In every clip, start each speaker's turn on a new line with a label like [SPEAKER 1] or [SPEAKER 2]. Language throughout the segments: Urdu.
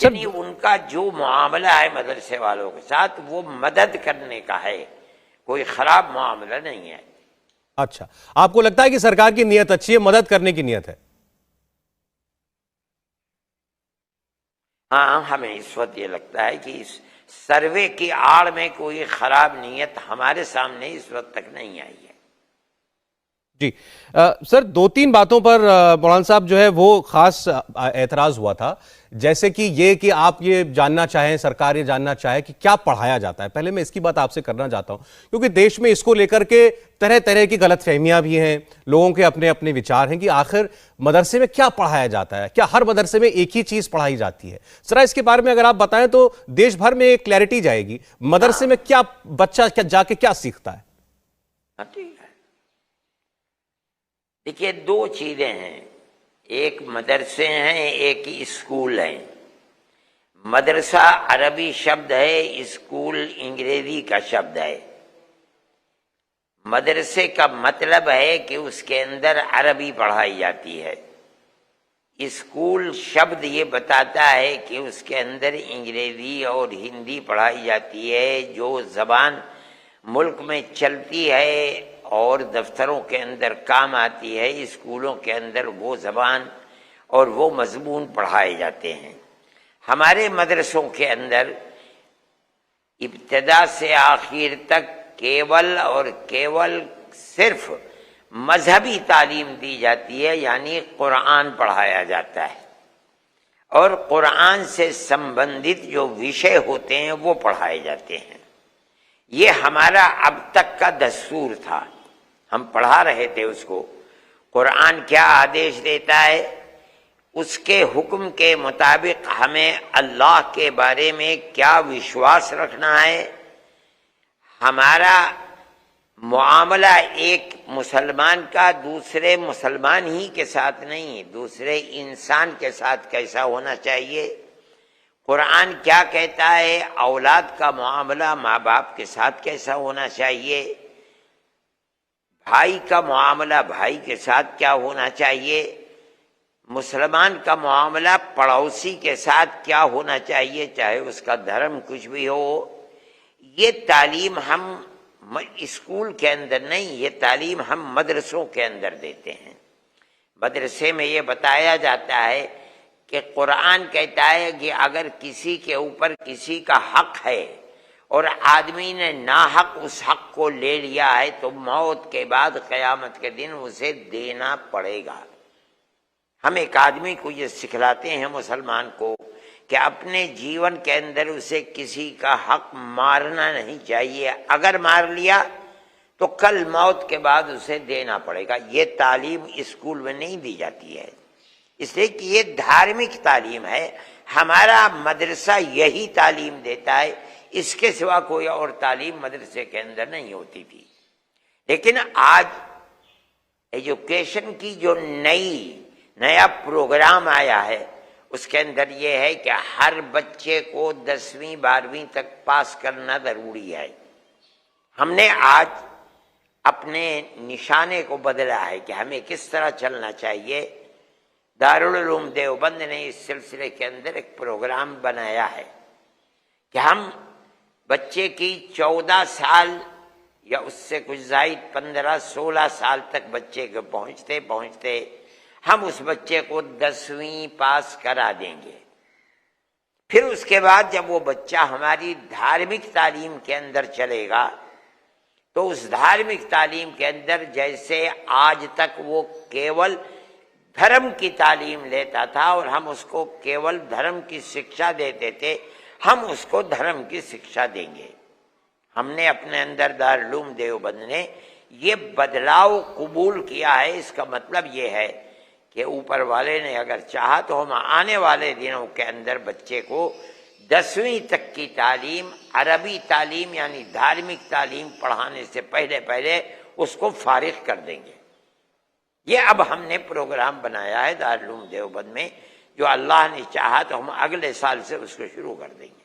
[SPEAKER 1] یعنی ان کا جو معاملہ ہے مدرسے والوں کے ساتھ وہ مدد کرنے کا ہے، کوئی خراب معاملہ نہیں ہے۔
[SPEAKER 2] اچھا، آپ کو لگتا ہے کہ سرکار کی نیت اچھی ہے، مدد کرنے کی نیت ہے؟
[SPEAKER 1] ہاں، ہمیں اس وقت یہ لگتا ہے کہ اس سروے کی آڑ میں کوئی خراب نیت ہمارے سامنے اس وقت تک نہیں آئی ہے۔
[SPEAKER 2] جی سر، دو تین باتوں پر مولانا صاحب جو ہے وہ خاص اعتراض ہوا تھا، جیسے کہ یہ کہ آپ یہ جاننا چاہیں، سرکار یہ جاننا چاہے کہ کیا پڑھایا جاتا ہے۔ پہلے میں اس کی بات آپ سے کرنا چاہتا ہوں کیونکہ دیش میں اس کو لے کر کے طرح طرح کی غلط فہمیاں بھی ہیں، لوگوں کے اپنے اپنے وچار ہیں کہ آخر مدرسے میں کیا پڑھایا جاتا ہے، کیا ہر مدرسے میں ایک ہی چیز پڑھائی جاتی ہے؟ ذرا اس کے بارے میں اگر آپ بتائیں تو دیش بھر میں ایک کلیئرٹی جائے گی، مدرسے میں کیا بچہ جا کے کیا سیکھتا ہے؟
[SPEAKER 1] ٹھیک ہے، دیکھیے دو چیزیں ہیں، ایک مدرسے ہیں، ایک اسکول ہیں۔ مدرسہ عربی شبد ہے، اسکول انگریزی کا شبد ہے۔ مدرسے کا مطلب ہے کہ اس کے اندر عربی پڑھائی جاتی ہے، اسکول شبد یہ بتاتا ہے کہ اس کے اندر انگریزی اور ہندی پڑھائی جاتی ہے، جو زبان ملک میں چلتی ہے اور دفتروں کے اندر کام آتی ہے، اسکولوں کے اندر وہ زبان اور وہ مضمون پڑھائے جاتے ہیں۔ ہمارے مدرسوں کے اندر ابتدا سے آخر تک کیول اور کیول صرف مذہبی تعلیم دی جاتی ہے، یعنی قرآن پڑھایا جاتا ہے، اور قرآن سے سمبندھت جو وشے ہوتے ہیں وہ پڑھائے جاتے ہیں۔ یہ ہمارا اب تک کا دستور تھا، ہم پڑھا رہے تھے اس کو۔ قرآن کیا آدیش دیتا ہے، اس کے حکم کے مطابق ہمیں اللہ کے بارے میں کیا وشواس رکھنا ہے، ہمارا معاملہ ایک مسلمان کا دوسرے مسلمان ہی کے ساتھ نہیں، دوسرے انسان کے ساتھ کیسا ہونا چاہیے۔ قرآن کیا کہتا ہے، اولاد کا معاملہ ماں باپ کے ساتھ کیسا ہونا چاہیے، بھائی کا معاملہ بھائی کے ساتھ کیا ہونا چاہیے، مسلمان کا معاملہ پڑوسی کے ساتھ کیا ہونا چاہیے، چاہے اس کا دھرم کچھ بھی ہو۔ یہ تعلیم ہم اسکول کے اندر نہیں، یہ تعلیم ہم مدرسوں کے اندر دیتے ہیں۔ مدرسے میں یہ بتایا جاتا ہے کہ قرآن کہتا ہے کہ اگر کسی کے اوپر کسی کا حق ہے اور آدمی نے ناحق اس حق کو لے لیا ہے تو موت کے بعد قیامت کے دن اسے دینا پڑے گا۔ ہم ایک آدمی کو یہ سکھلاتے ہیں مسلمان کو کہ اپنے جیون کے اندر اسے کسی کا حق مارنا نہیں چاہیے، اگر مار لیا تو کل موت کے بعد اسے دینا پڑے گا۔ یہ تعلیم اسکول میں نہیں دی جاتی ہے، اس لیے کہ یہ دھارمک تعلیم ہے۔ ہمارا مدرسہ یہی تعلیم دیتا ہے، اس کے سوا کوئی اور تعلیم مدرسے کے اندر نہیں ہوتی تھی۔ لیکن آج ایجوکیشن کی جو نیا پروگرام آیا ہے، اس کے اندر یہ ہے کہ ہر بچے کو 10ویں 12ویں تک پاس کرنا ضروری ہے۔ ہم نے آج اپنے نشانے کو بدلا ہے کہ ہمیں کس طرح چلنا چاہیے۔ دارالعلوم دیوبند نے اس سلسلے کے اندر ایک پروگرام بنایا ہے کہ ہم بچے کی 14 سال یا اس سے کچھ زائد 15-16 سال تک بچے کے پہنچتے ہم اس بچے کو 10ویں پاس کرا دیں گے۔ پھر اس کے بعد جب وہ بچہ ہماری دھارمک تعلیم کے اندر چلے گا تو اس دھارمک تعلیم کے اندر جیسے آج تک وہ کیول دھرم کی تعلیم لیتا تھا اور ہم اس کو کیول دھرم کی شکشا دیتے تھے، ہم اس کو دھرم کی شکشا دیں گے۔ ہم نے اپنے اندر دارالعلوم دیوبند نے یہ بدلاؤ قبول کیا ہے۔ اس کا مطلب یہ ہے کہ اوپر والے نے اگر چاہا تو ہم آنے والے دنوں کے اندر بچے کو 10ویں تک کی تعلیم، عربی تعلیم یعنی دھارمک تعلیم پڑھانے سے پہلے اس کو فارغ کر دیں گے۔ یہ اب ہم نے پروگرام بنایا ہے دارالعلوم دیوبند میں، جو اللہ نے چاہا تو ہم اگلے سال سے اس کو شروع کر دیں گے۔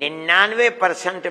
[SPEAKER 1] 99%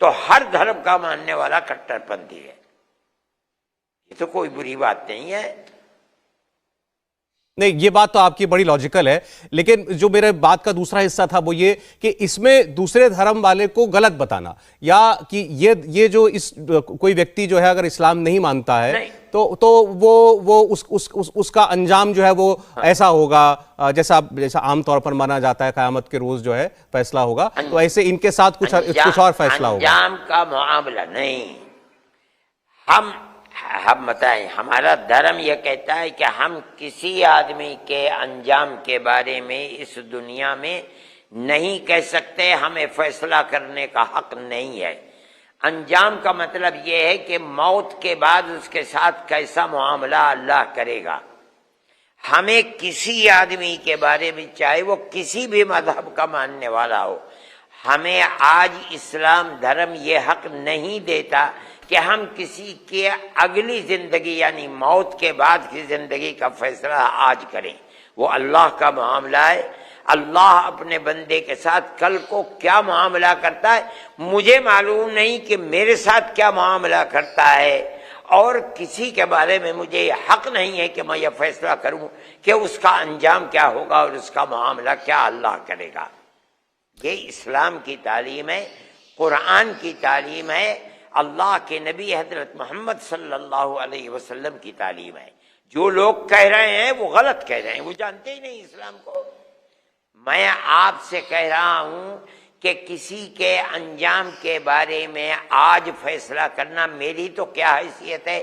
[SPEAKER 1] تو ہر دھرم کا ماننے والا کٹر پنتھی ہے. یہ تو کوئی بری بات نہیں ہے.
[SPEAKER 2] نہیں، یہ بات تو آپ کی بڑی لاجیکل ہے، لیکن جو میرے بات کا دوسرا حصہ تھا وہ یہ کہ اس میں دوسرے دھرم والے کو غلط بتانا، یا کہ یہ جو کوئی ویکتی جو ہے اگر اسلام نہیں مانتا ہے تو وہ اس کا انجام جو ہے وہ ایسا ہوگا جیسا عام طور پر مانا جاتا ہے، قیامت کے روز جو ہے فیصلہ ہوگا، تو ایسے ان کے ساتھ کچھ اور فیصلہ ہوگا.
[SPEAKER 1] انجام کا معاملہ نہیں. ہم بتائیں، ہمارا دھرم یہ کہتا ہے کہ ہم کسی آدمی کے انجام کے بارے میں اس دنیا میں نہیں کہہ سکتے، ہمیں فیصلہ کرنے کا حق نہیں ہے. انجام کا مطلب یہ ہے کہ موت کے بعد اس کے ساتھ کیسا معاملہ اللہ کرے گا. ہمیں کسی آدمی کے بارے میں، چاہے وہ کسی بھی مذہب کا ماننے والا ہو، ہمیں آج اسلام دھرم یہ حق نہیں دیتا کہ ہم کسی کے اگلی زندگی یعنی موت کے بعد کی زندگی کا فیصلہ آج کریں. وہ اللہ کا معاملہ ہے. اللہ اپنے بندے کے ساتھ کل کو کیا معاملہ کرتا ہے مجھے معلوم نہیں کہ میرے ساتھ کیا معاملہ کرتا ہے، اور کسی کے بارے میں مجھے یہ حق نہیں ہے کہ میں یہ فیصلہ کروں کہ اس کا انجام کیا ہوگا اور اس کا معاملہ کیا اللہ کرے گا. یہ اسلام کی تعلیم ہے، قرآن کی تعلیم ہے، اللہ کے نبی حضرت محمد صلی اللہ علیہ وسلم کی تعلیم ہے. جو لوگ کہہ رہے ہیں وہ غلط کہہ رہے ہیں، وہ جانتے ہی نہیں اسلام کو. میں آپ سے کہہ رہا ہوں کہ کسی کے انجام کے بارے میں آج فیصلہ کرنا میری تو کیا حیثیت ہے.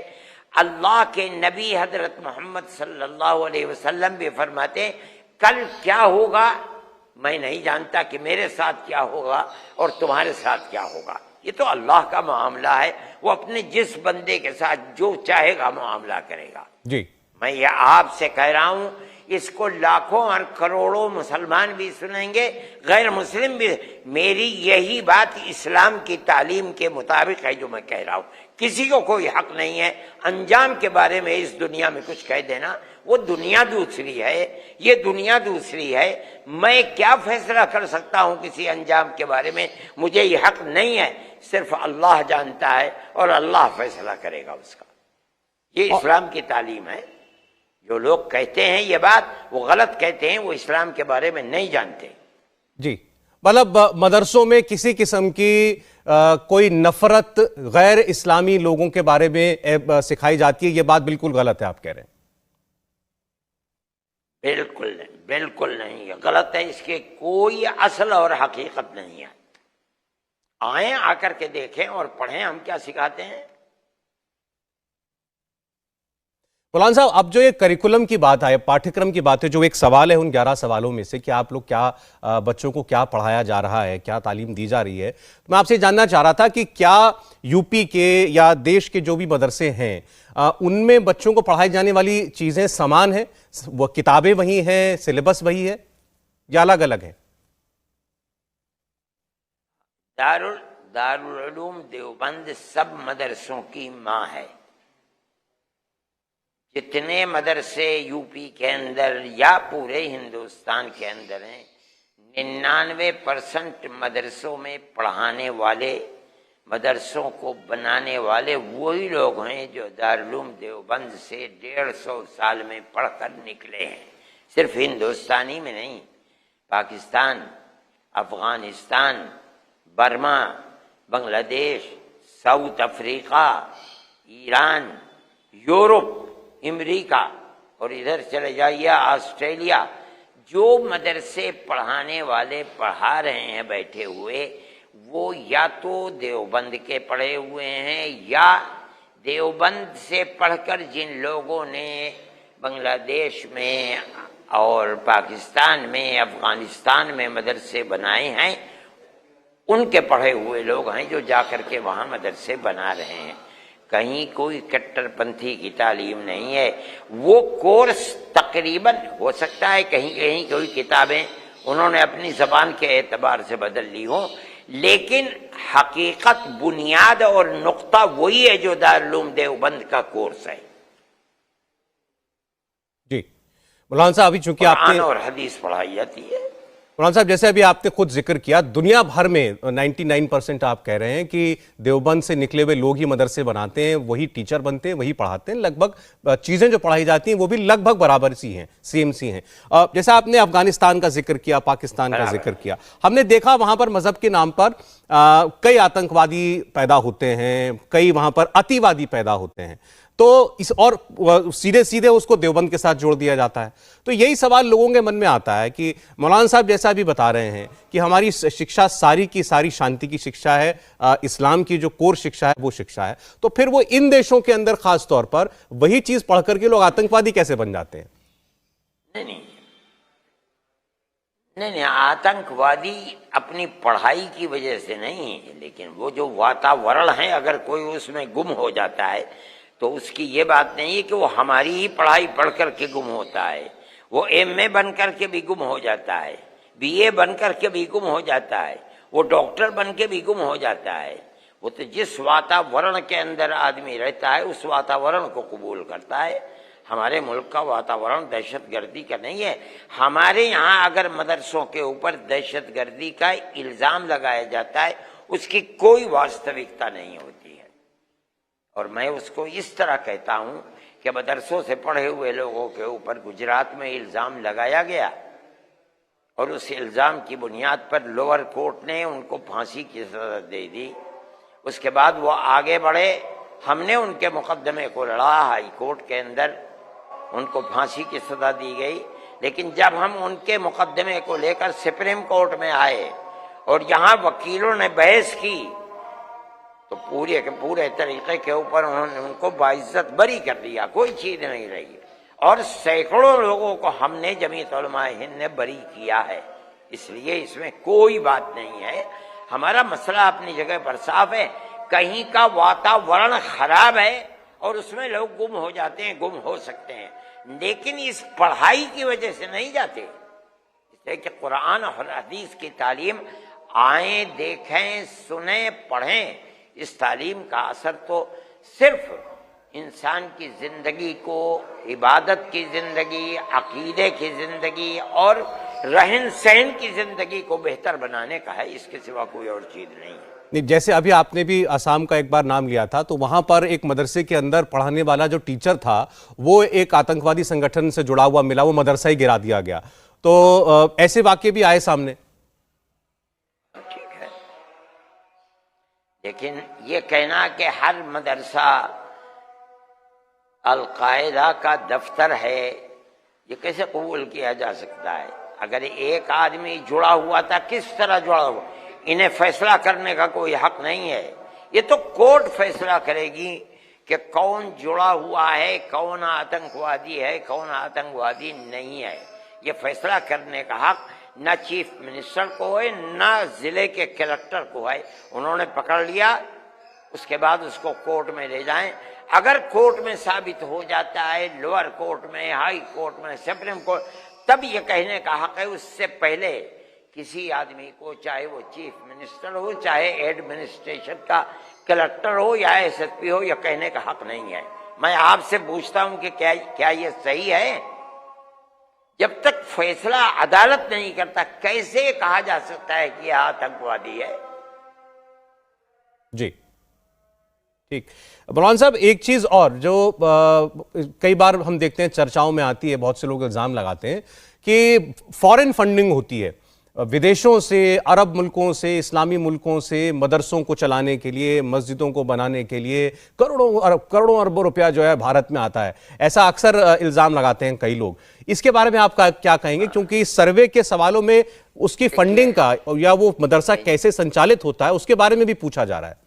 [SPEAKER 1] اللہ کے نبی حضرت محمد صلی اللہ علیہ وسلم بھی فرماتے ہیں کل کیا ہوگا میں نہیں جانتا کہ میرے ساتھ کیا ہوگا اور تمہارے ساتھ کیا ہوگا. یہ تو اللہ کا معاملہ ہے، وہ اپنے جس بندے کے ساتھ جو چاہے گا معاملہ کرے گا.
[SPEAKER 2] جی
[SPEAKER 1] میں یہ آپ سے کہہ رہا ہوں، اس کو لاکھوں اور کروڑوں مسلمان بھی سنیں گے، غیر مسلم بھی. میری یہی بات اسلام کی تعلیم کے مطابق ہے جو میں کہہ رہا ہوں. کسی کو کوئی حق نہیں ہے انجام کے بارے میں اس دنیا میں کچھ کہہ دینا. وہ دنیا دوسری ہے، یہ دنیا دوسری ہے. میں کیا فیصلہ کر سکتا ہوں کسی انجام کے بارے میں؟ مجھے یہ حق نہیں ہے. صرف اللہ جانتا ہے اور اللہ فیصلہ کرے گا اس کا. یہ اسلام کی تعلیم ہے. جو لوگ کہتے ہیں یہ بات وہ غلط کہتے ہیں، وہ اسلام کے بارے میں نہیں جانتے.
[SPEAKER 2] جی، مطلب مدرسوں میں کسی قسم کی کوئی نفرت غیر اسلامی لوگوں کے بارے میں سکھائی جاتی ہے، یہ بات بالکل غلط ہے آپ کہہ رہے ہیں.
[SPEAKER 1] بالکل نہیں، بالکل نہیں، غلط ہے. اس کے کوئی اصل اور حقیقت نہیں ہے. آئیں، آ کر کے دیکھیں اور پڑھیں ہم کیا سکھاتے ہیں.
[SPEAKER 2] مولانا صاحب، اب جو یہ کریکولم کی بات ہے، پاٹھکرم کی بات ہے، جو ایک سوال ہے ان 11 سوالوں میں سے کہ آپ لوگ کیا بچوں کو کیا پڑھایا جا رہا ہے، کیا تعلیم دی جا رہی ہے، میں آپ سے جاننا چاہ رہا تھا کہ کیا یو پی کے یا دیش کے جو بھی مدرسے ہیں ان میں بچوں کو پڑھائی جانے والی چیزیں سمان ہیں، وہ کتابیں وہی ہیں، سلیبس وہی ہے، یا الگ الگ ہیں؟
[SPEAKER 1] دارالعلوم دیوبند سب مدرسوں کی ماں ہے. جتنے مدرسے یو پی کے اندر یا پورے ہندوستان کے اندر ہیں، 99% مدرسوں میں پڑھانے والے، مدرسوں کو بنانے والے وہی لوگ ہیں جو دارالعلوم دیوبند سے 150 سال میں پڑھ کر نکلے ہیں. صرف ہندوستانی میں نہیں، پاکستان، افغانستان، برما، بنگلہ دیش، ساؤتھ افریقہ، ایران، یورپ، امریکہ، اور ادھر چلے جائیے آسٹریلیا. جو مدرسے پڑھانے والے پڑھا رہے ہیں بیٹھے ہوئے، وہ یا تو دیوبند کے پڑھے ہوئے ہیں یا دیوبند سے پڑھ کر جن لوگوں نے بنگلہ دیش میں اور پاکستان میں، افغانستان میں مدرسے بنائے ہیں، ان کے پڑھے ہوئے لوگ ہیں جو جا کر کے وہاں مدرسے بنا رہے ہیں. کہیں کوئی کٹر پنتھی کی تعلیم نہیں ہے. وہ کورس تقریباً ہو سکتا ہے کہیں کہیں کوئی کتابیں انہوں نے اپنی زبان کے اعتبار سے بدل لی ہوں، لیکن حقیقت، بنیاد اور نقطہ وہی ہے جو دارالعلوم دیوبند کا کورس ہے.
[SPEAKER 2] جی مولانا صاحب، ابھی چونکہ آپ
[SPEAKER 1] قرآن اور حدیث پڑھائی جاتی ہے.
[SPEAKER 2] مولانا صاحب جیسے ابھی آپ نے خود ذکر کیا دنیا بھر میں 99% آپ کہہ رہے ہیں کہ دیوبند سے نکلے ہوئے لوگ ہی مدرسے بناتے ہیں, وہی ٹیچر بنتے ہیں, وہی پڑھاتے ہیں, لگ بھگ چیزیں جو پڑھائی جاتی ہیں وہ بھی لگ بھگ برابر سی ہیں, سیم سی ہیں. جیسے آپ نے افغانستان کا ذکر کیا, پاکستان کا ذکر کیا, ہم نے دیکھا وہاں پر مذہب کے نام پر کئی آتنکوادی پیدا ہوتے ہیں, کئی وہاں پر اتی وادی پیدا ہوتے ہیں, تو اور سیدھے سیدھے اس کو دیوبند کے ساتھ جوڑ دیا جاتا ہے. تو یہی سوال لوگوں کے من میں آتا ہے کہ مولانا صاحب جیسا بھی بتا رہے ہیں کہ ہماری شکشا ساری کی ساری شانتی کی شکشا ہے, اسلام کی جو کور شکشا ہے وہ شکشا ہے, تو پھر وہ ان دیشوں کے اندر خاص طور پر وہی چیز پڑھ کر کے لوگ آتنکوادی کیسے بن جاتے ہیں؟
[SPEAKER 1] نہیں, آتنکوادی اپنی پڑھائی کی وجہ سے نہیں, لیکن وہ جو واتاورن ہے اگر کوئی اس میں گم ہو جاتا ہے تو اس کی یہ بات نہیں ہے کہ وہ ہماری ہی پڑھائی پڑھ کر کے گم ہوتا ہے. وہ ایم اے بن کر کے بھی گم ہو جاتا ہے, بی اے بن کر کے بھی گم ہو جاتا ہے, وہ ڈاکٹر بن کے بھی گم ہو جاتا ہے. وہ تو جس واتاورن کے اندر آدمی رہتا ہے اس واتاورن کو قبول کرتا ہے. ہمارے ملک کا واتاورن دہشت گردی کا نہیں ہے. ہمارے یہاں اگر مدرسوں کے اوپر دہشت گردی کا الزام لگایا جاتا ہے اس کی کوئی واستوکتا نہیں ہوتی ہے. اور میں اس کو اس طرح کہتا ہوں کہ مدرسوں سے پڑھے ہوئے لوگوں کے اوپر گجرات میں الزام لگایا گیا اور اس الزام کی بنیاد پر لوور کورٹ نے ان کو پھانسی کی سزا دے دی. اس کے بعد وہ آگے بڑھے, ہم نے ان کے مقدمے کو لڑا ہائی کورٹ کے اندر, ان کو پھانسی کی سزا دی گئی. لیکن جب ہم ان کے مقدمے کو لے کر سپریم کورٹ میں آئے اور یہاں وکیلوں نے بحث کی تو پورے کے پورے طریقے کے اوپر انہوں نے ان کو باعزت بری کر دیا, کوئی چیز نہیں رہی. اور سینکڑوں لوگوں کو ہم نے جمعیت علماء ہند نے بری کیا ہے. اس لیے اس میں کوئی بات نہیں ہے. ہمارا مسئلہ اپنی جگہ پر صاف ہے. کہیں کا واتاورن خراب ہے اور اس میں لوگ گم ہو جاتے ہیں, گم ہو سکتے ہیں, لیکن اس پڑھائی کی وجہ سے نہیں جاتے. اس لیے کہ قرآن اور حدیث کی تعلیم آئیں, دیکھیں, سنیں, پڑھیں. اس تعلیم کا اثر تو صرف انسان کی زندگی کو, عبادت کی زندگی, عقیدے کی زندگی اور رہن سہن کی زندگی کو بہتر بنانے کا ہے, اس کے سوا کوئی اور چیز نہیں ہے.
[SPEAKER 2] جیسے ابھی آپ نے بھی آسام کا ایک بار نام لیا تھا, تو وہاں پر ایک مدرسے کے اندر پڑھانے والا جو ٹیچر تھا وہ ایک آتنکوادی سنگٹھن سے جڑا ہوا ملا, وہ مدرسہ ہی گرا دیا گیا. تو ایسے واقعے بھی آئے سامنے.
[SPEAKER 1] ٹھیک ہے, لیکن یہ کہنا کہ ہر مدرسہ القاعدہ کا دفتر ہے یہ کیسے قبول کیا جا سکتا ہے؟ اگر ایک آدمی جڑا ہوا تھا, کس طرح جڑا ہوا, انہیں فیصلہ کرنے کا کوئی حق نہیں ہے. یہ تو کورٹ فیصلہ کرے گی کہ کون جڑا ہوا ہے, کون آتنکوادی ہے, کون آتنکوادی نہیں ہے. یہ فیصلہ کرنے کا حق نہ چیف منسٹر کو ہے نہ ضلع کے کلکٹر کو ہے. انہوں نے پکڑ لیا, اس کے بعد اس کو کورٹ میں لے جائیں. اگر کورٹ میں ثابت ہو جاتا ہے, لوور کورٹ میں, ہائی کورٹ میں, سپریم کورٹ, تب یہ کہنے کا حق ہے. اس سے پہلے کسی آدمی کو, چاہے وہ چیف منسٹر ہو, چاہے ایڈمنسٹریشن کا کلکٹر ہو یا ایس ایس پی ہو, یہ کہنے کا حق نہیں ہے. میں آپ سے پوچھتا ہوں کہ کیا یہ صحیح ہے؟ جب تک فیصلہ عدالت نہیں کرتا کیسے کہا جا سکتا ہے کہ یہ آتنکوادی ہے؟
[SPEAKER 2] جی ٹھیک. مولانا صاحب ایک چیز اور جو کئی بار ہم دیکھتے ہیں چرچاؤں میں آتی ہے, بہت سے لوگ الزام لگاتے ہیں کہ فورن فنڈنگ ہوتی ہے ودیشوں سے, عرب ملکوں سے, اسلامی ملکوں سے مدرسوں کو چلانے کے لیے, مسجدوں کو بنانے کے لیے کروڑوں اربوں روپیہ جو ہے بھارت میں آتا ہے. ایسا اکثر الزام لگاتے ہیں کئی لوگ. اس کے بارے میں آپ کیا کہیں گے؟ کیونکہ اس سروے کے سوالوں میں اس کی فنڈنگ کا یا وہ مدرسہ کیسے سنچالت ہوتا ہے اس کے بارے میں بھی پوچھا جا رہا ہے.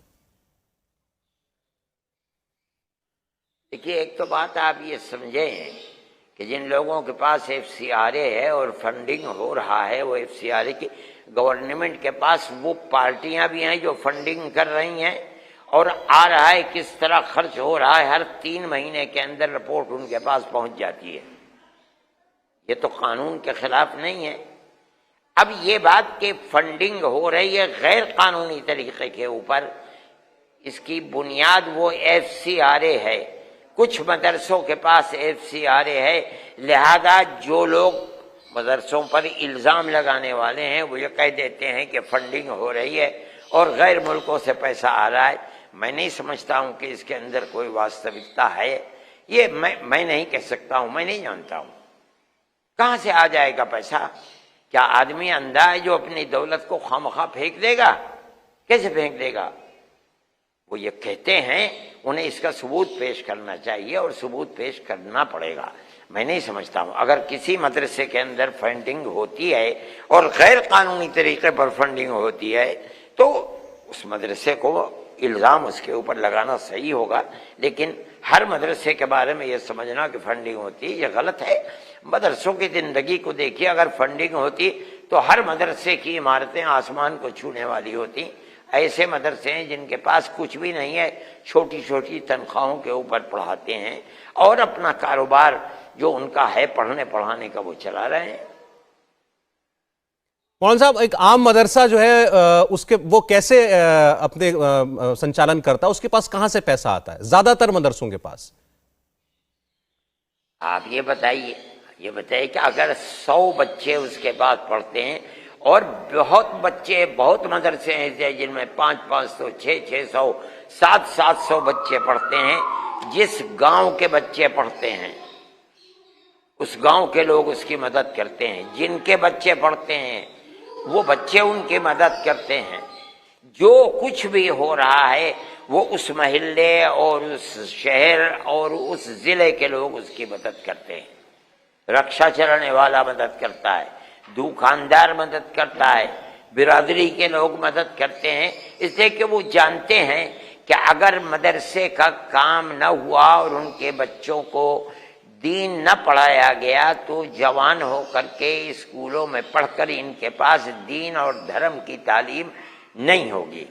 [SPEAKER 1] دیکھیے, ایک تو بات آپ یہ سمجھیں کہ جن لوگوں کے پاس ایف سی آر اے ہے اور فنڈنگ ہو رہا ہے, وہ ایف سی آر اے کی گورنمنٹ کے پاس وہ پارٹیاں بھی ہیں جو فنڈنگ کر رہی ہیں, اور آ رہا ہے کس طرح خرچ ہو رہا ہے, ہر 3 مہینے کے اندر رپورٹ ان کے پاس پہنچ جاتی ہے. یہ تو قانون کے خلاف نہیں ہے. اب یہ بات کہ فنڈنگ ہو رہی ہے غیر قانونی طریقے کے اوپر, اس کی بنیاد وہ ایف سی آر اے ہے. کچھ مدرسوں کے پاس ایف سی آر اے ہے, لہذا جو لوگ مدرسوں پر الزام لگانے والے ہیں، وہ یہ کہہ دیتے ہیں کہ فنڈنگ ہو رہی ہے اور غیر ملکوں سے پیسہ آ رہا ہے۔ میں نہیں سمجھتا ہوں کہ اس کے اندر کوئی واستوکتا ہے، یہ میں نہیں کہہ سکتا ہوں، میں نہیں جانتا ہوں کہاں سے آ جائے گا پیسہ۔ کیا آدمی اندھا ہے جو اپنی دولت کو خواہ پھینک دے گا؟ کیسے پھینک دے گا؟ وہ یہ کہتے ہیں، انہیں اس کا ثبوت پیش کرنا چاہیے اور ثبوت پیش کرنا پڑے گا۔ میں نہیں سمجھتا ہوں اگر کسی مدرسے کے اندر فنڈنگ ہوتی ہے اور غیر قانونی طریقے پر فنڈنگ ہوتی ہے تو اس مدرسے کو الزام اس کے اوپر لگانا صحیح ہوگا، لیکن ہر مدرسے کے بارے میں یہ سمجھنا کہ فنڈنگ ہوتی ہے یہ غلط ہے۔ مدرسوں کی زندگی کو دیکھیے، اگر فنڈنگ ہوتی تو ہر مدرسے کی عمارتیں آسمان کو چھونے والی ہوتی۔ ایسے مدرسے ہیں جن کے پاس کچھ بھی نہیں ہے، چھوٹی چھوٹی تنخواہوں کے اوپر پڑھاتے ہیں اور اپنا کاروبار جو ان کا ہے پڑھنے پڑھانے کا وہ چلا رہے ہیں۔
[SPEAKER 2] مولانا صاحب، ایک عام مدرسہ جو ہے اس کے وہ کیسے اپنے سنچالن کرتا ہے؟ اس کے پاس کہاں سے پیسہ آتا ہے زیادہ تر مدرسوں کے پاس؟
[SPEAKER 1] آپ یہ بتائیے کہ اگر 100 بچے اس کے پاس پڑھتے ہیں اور بہت بچے، بہت مدرسے ایسے جن میں 500 600 700 بچے پڑھتے ہیں، جس گاؤں کے بچے پڑھتے ہیں اس گاؤں کے لوگ اس کی مدد کرتے ہیں، جن کے بچے پڑھتے ہیں وہ بچے ان کی مدد کرتے ہیں، جو کچھ بھی ہو رہا ہے وہ اس محلے اور اس شہر اور اس ضلع کے لوگ اس کی مدد کرتے ہیں۔ رکشا چلانے والا مدد کرتا ہے، دکاندار مدد کرتا ہے، برادری کے لوگ مدد کرتے ہیں، اس لیے کہ وہ جانتے ہیں کہ اگر مدرسے کا کام نہ ہوا اور ان کے بچوں کو دین نہ پڑھایا گیا تو جوان ہو کر کے اسکولوں میں پڑھ کر ان کے پاس دین اور دھرم کی تعلیم نہیں ہوگی،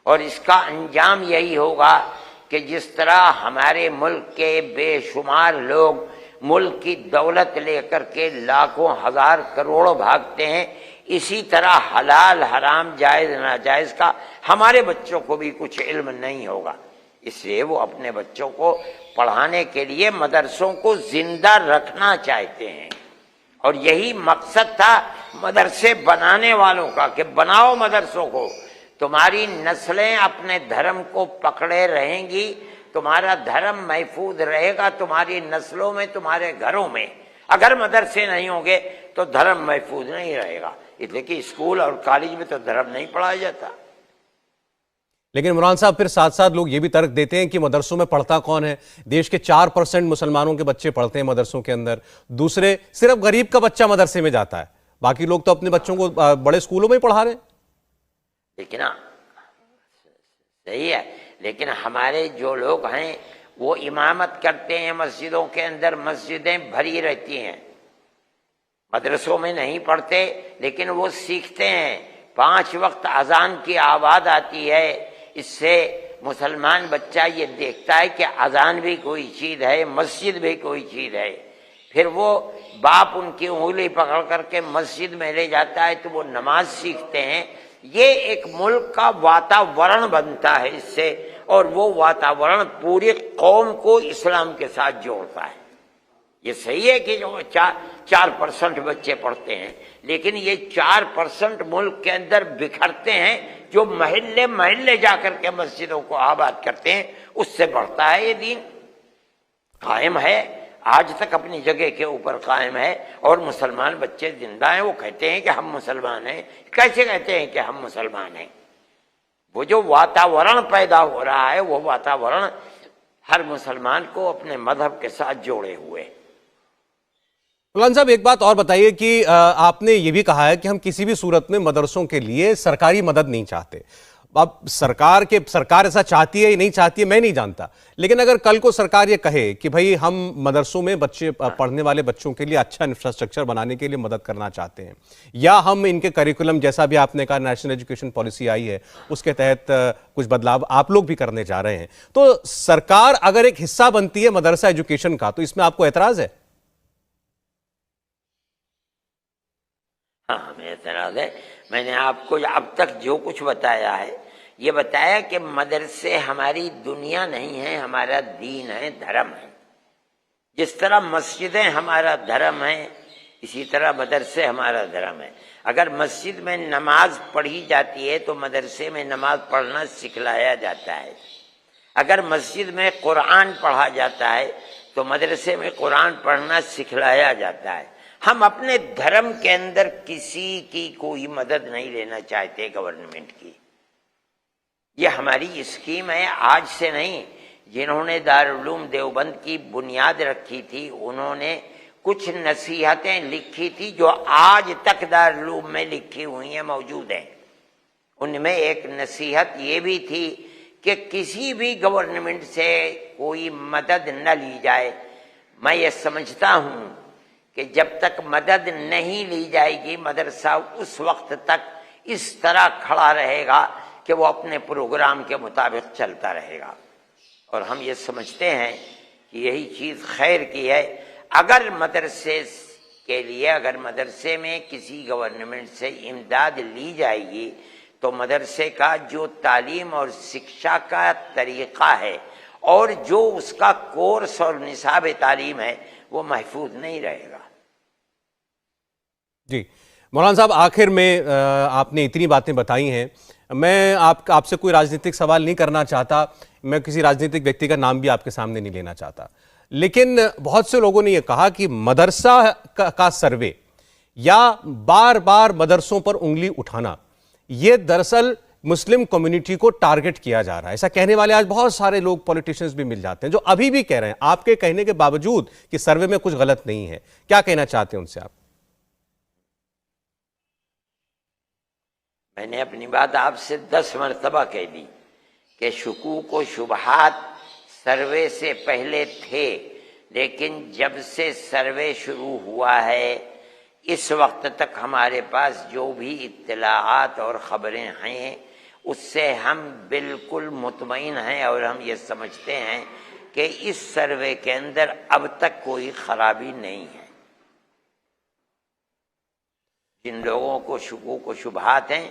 [SPEAKER 1] اور اس کا انجام یہی ہوگا کہ جس طرح ہمارے ملک کے بے شمار لوگ ملک کی دولت لے کر کے لاکھوں ہزار کروڑوں بھاگتے ہیں، اسی طرح حلال حرام جائز ناجائز کا ہمارے بچوں کو بھی کچھ علم نہیں ہوگا۔ اس لیے وہ اپنے بچوں کو پڑھانے کے لیے مدرسوں کو زندہ رکھنا چاہتے ہیں، اور یہی مقصد تھا مدرسے بنانے والوں کا کہ بناؤ مدرسوں کو، تمہاری نسلیں اپنے دھرم کو پکڑے رہیں گی، تمہارا دھرم محفوظ رہے گا تمہاری نسلوں میں، تمہارے گھروں میں۔ اگر مدرسے نہیں ہوں گے تو دھرم محفوظ نہیں رہے گا، اس لیے کہ اسکول اور کالج میں تو دھرم نہیں پڑھایا جاتا۔
[SPEAKER 2] لیکن مولانا صاحب پھر ساتھ ساتھ لوگ یہ بھی ترک دیتے ہیں کہ مدرسوں میں پڑھتا کون ہے؟ دیش کے 4% مسلمانوں کے بچے پڑھتے ہیں مدرسوں کے اندر، دوسرے صرف غریب کا بچہ مدرسے میں جاتا ہے، باقی لوگ تو اپنے بچوں کو بڑے اسکولوں میں ہی پڑھا رہے ہیں۔
[SPEAKER 1] لیکن صحیح ہے، لیکن ہمارے جو لوگ ہیں وہ امامت کرتے ہیں مسجدوں کے اندر، مسجدیں بھری رہتی ہیں، مدرسوں میں نہیں پڑھتے لیکن وہ سیکھتے ہیں۔ 5 وقت اذان کی آواز آتی ہے، اس سے مسلمان بچہ یہ دیکھتا ہے کہ اذان بھی کوئی چیز ہے، مسجد بھی کوئی چیز ہے، پھر وہ باپ ان کی انگلی پکڑ کر کے مسجد میں لے جاتا ہے تو وہ نماز سیکھتے ہیں۔ یہ ایک ملک کا واتاورن بنتا ہے اس سے، اور وہ واتاورن پوری قوم کو اسلام کے ساتھ جوڑتا ہے۔ یہ صحیح ہے کہ جو 4% بچے پڑھتے ہیں، لیکن یہ 4% ملک کے اندر بکھرتے ہیں، جو محلے محلے جا کر کے مسجدوں کو آباد کرتے ہیں، اس سے بڑھتا ہے۔ یہ دین قائم ہے، آج تک اپنی جگہ کے اوپر قائم ہے، اور مسلمان بچے زندہ ہیں، وہ کہتے ہیں کہ ہم مسلمان ہیں۔ کیسے کہتے ہیں کہ ہم مسلمان ہیں؟ وہ جو واتاورن پیدا ہو رہا ہے وہ واتاورن ہر مسلمان کو اپنے مذہب کے ساتھ جوڑے ہوئے۔
[SPEAKER 2] مولانا صاحب ایک بات اور بتائیے کہ آپ نے یہ بھی کہا ہے کہ ہم کسی بھی صورت میں مدرسوں کے لیے سرکاری مدد نہیں چاہتے۔ اب سرکار ایسا چاہتی ہے یا نہیں چاہتی ہے میں نہیں جانتا، لیکن اگر کل کو سرکار یہ کہے کہ بھئی ہم مدرسوں میں بچے پڑھنے والے بچوں کے لیے اچھا انفراسٹرکچر بنانے کے لیے مدد کرنا چاہتے ہیں، یا ہم ان کے کریکولم جیسا بھی آپ نے کہا نیشنل ایجوکیشن پالیسی آئی ہے اس کے تحت کچھ بدلاؤ آپ لوگ بھی کرنے جا رہے ہیں، تو سرکار اگر ایک حصہ بنتی ہے مدرسہ ایجوکیشن کا تو اس میں آپ کو اعتراض ہے؟
[SPEAKER 1] ہاں ہمیں اعتراض ہے۔ میں نے آپ کو اب تک جو کچھ بتایا ہے یہ بتایا کہ مدرسے ہماری دنیا نہیں ہے، ہمارا دین ہے، دھرم ہے۔ جس طرح مسجدیں ہمارا دھرم ہیں، اسی طرح مدرسے ہمارا دھرم ہے. اگر مسجد میں نماز پڑھی جاتی ہے تو مدرسے میں نماز پڑھنا سکھلایا جاتا ہے. اگر مسجد میں قرآن پڑھا جاتا ہے تو مدرسے میں قرآن پڑھنا سکھلایا جاتا ہے. ہم اپنے دھرم کے اندر کسی کی کوئی مدد نہیں لینا چاہتے گورنمنٹ کی. یہ ہماری اسکیم ہے، آج سے نہیں. جنہوں نے دارالعلوم دیوبند کی بنیاد رکھی تھی انہوں نے کچھ نصیحتیں لکھی تھی جو آج تک دارالعلوم میں لکھی ہوئی ہیں، موجود ہیں. ان میں ایک نصیحت یہ بھی تھی کہ کسی بھی گورنمنٹ سے کوئی مدد نہ لی جائے. میں یہ سمجھتا ہوں کہ جب تک مدد نہیں لی جائے گی مدرسہ اس وقت تک اس طرح کھڑا رہے گا کہ وہ اپنے پروگرام کے مطابق چلتا رہے گا. اور ہم یہ سمجھتے ہیں کہ یہی چیز خیر کی ہے. اگر مدرسے کے لیے، اگر مدرسے میں کسی گورنمنٹ سے امداد لی جائے گی تو مدرسے کا جو تعلیم اور شکشا کا طریقہ ہے اور جو اس کا کورس اور نصاب تعلیم ہے وہ محفوظ نہیں رہے گا.
[SPEAKER 2] جی مولانا صاحب، آخر میں آپ نے اتنی باتیں بتائی ہیں. میں آپ سے کوئی راجنیتک سوال نہیں کرنا چاہتا، میں کسی راجنیتک ویکتی کا نام بھی آپ کے سامنے نہیں لینا چاہتا، لیکن بہت سے لوگوں نے یہ کہا کہ مدرسہ کا سروے یا بار بار مدرسوں پر انگلی اٹھانا یہ دراصل مسلم کمیونٹی کو ٹارگٹ کیا جا رہا ہے. ایسا کہنے والے آج بہت سارے لوگ پولیٹیشنز بھی مل جاتے ہیں جو ابھی بھی کہہ رہے ہیں آپ کے کہنے کے باوجود کہ سروے میں کچھ غلط نہیں ہے. کیا کہنا چاہتے ہیں ان سے آپ؟
[SPEAKER 1] میں نے اپنی بات آپ سے 10 مرتبہ کہہ دی کہ شکوک و شبہات سروے سے پہلے تھے، لیکن جب سے سروے شروع ہوا ہے اس وقت تک ہمارے پاس جو بھی اطلاعات اور خبریں ہیں اس سے ہم بالکل مطمئن ہیں اور ہم یہ سمجھتے ہیں کہ اس سروے کے اندر اب تک کوئی خرابی نہیں ہے. جن لوگوں کو شکوک و شبہات ہیں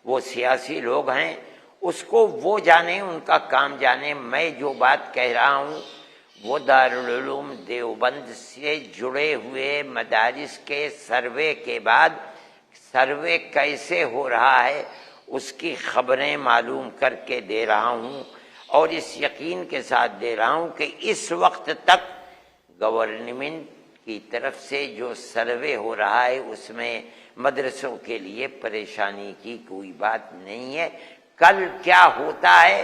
[SPEAKER 1] وہ سیاسی لوگ ہیں، اس کو وہ جانے، ان کا کام جانے. میں جو بات کہہ رہا ہوں وہ دارالعلوم دیوبند سے جڑے ہوئے مدارس کے سروے کے بعد سروے کیسے ہو رہا ہے اس کی خبریں معلوم کر کے دے رہا ہوں، اور اس یقین کے ساتھ دے رہا ہوں کہ اس وقت تک گورنمنٹ کی طرف سے جو سروے ہو رہا ہے اس میں مدرسوں کے لیے پریشانی کی کوئی بات نہیں ہے. کل کیا ہوتا ہے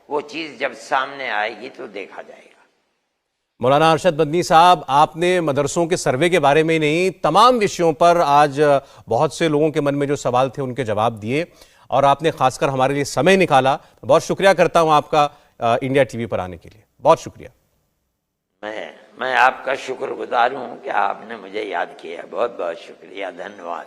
[SPEAKER 1] وہ چیز جب سامنے آئے گی تو دیکھا جائے گا.
[SPEAKER 2] مولانا ارشد مدنی صاحب، آپ نے مدرسوں کے سروے کے بارے میں نہیں، تمام وشیوں پر آج بہت سے لوگوں کے من میں جو سوال تھے ان کے جواب دیے، اور آپ نے خاص کر ہمارے لیے سمے نکالا. بہت شکریہ کرتا ہوں آپ کا انڈیا ٹی وی پر آنے کے لیے. بہت شکریہ.
[SPEAKER 1] میں آپ کا شکر گزار ہوں کہ آپ نے مجھے یاد کیا. بہت بہت شکریہ، دھنیواد.